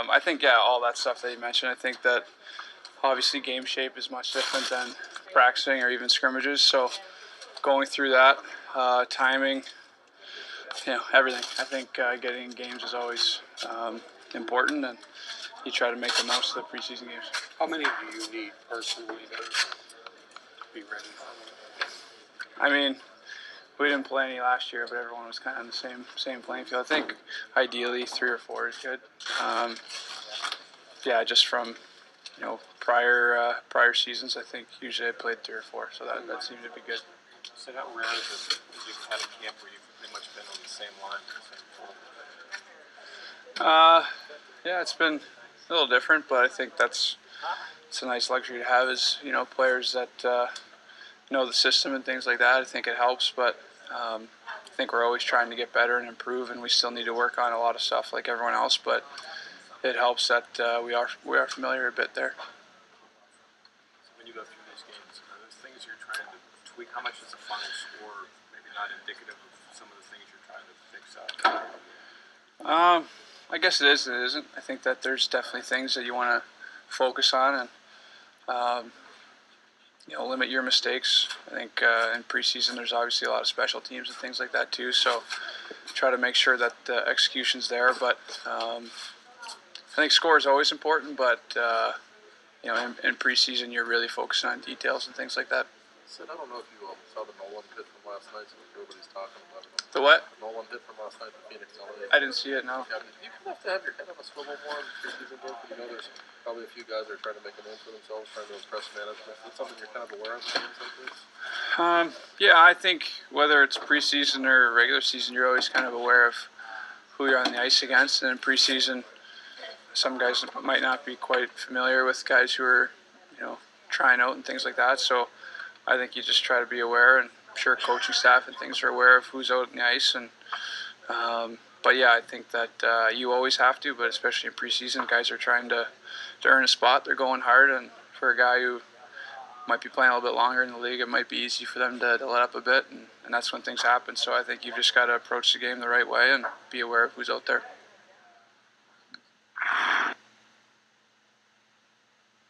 I think, yeah, all that stuff that you mentioned. I think that obviously game shape is much different than practicing or even scrimmages. So going through that, timing, everything. I think getting in games is always important, and you try to make the most of the preseason games. How many do you need personally to be ready? I mean, we didn't play any last year, but everyone was kind of on the same playing field. I think ideally 3 or 4 is good. Just from prior seasons, I think usually I played 3 or 4, so that seemed to be good. So how rare is it that you've had a camp where you've pretty much been on the same line? It's been a little different, but I think it's a nice luxury to have is players that know the system and things like that. I think it helps, but I think we're always trying to get better and improve, and we still need to work on a lot of stuff like everyone else. But it helps that we are familiar a bit there. So when you go through these games, are those things you're trying to tweak? How much is the final score maybe not indicative of some of the things you're trying to fix out? I guess it is and it isn't. I think that there's definitely things that you want to focus on and limit your mistakes. I think in preseason there's obviously a lot of special teams and things like that too. So try to make sure that the execution's there. But I think score is always important. But in preseason you're really focusing on details and things like that. Sid, I don't know if you saw the Nolan hit from last night, so everybody's talking about it. The what? The Nolan hit from last night for Phoenix LA. I didn't see it, no. Yeah, you kind of have to have your head on a swivel more in preseason work. There's probably a few guys that are trying to make a name for themselves, trying to impress management. Is that something you're kind of aware of in games like this? I think whether it's preseason or regular season, you're always kind of aware of who you're on the ice against. And in preseason, some guys might not be quite familiar with guys who are, trying out and things like that. So I think you just try to be aware, and I'm sure coaching staff and things are aware of who's out on the ice. And I think that you always have to, but especially in preseason, guys are trying to earn a spot. They're going hard, and for a guy who might be playing a little bit longer in the league, it might be easy for them to let up a bit, and that's when things happen. So I think you've just got to approach the game the right way and be aware of who's out there.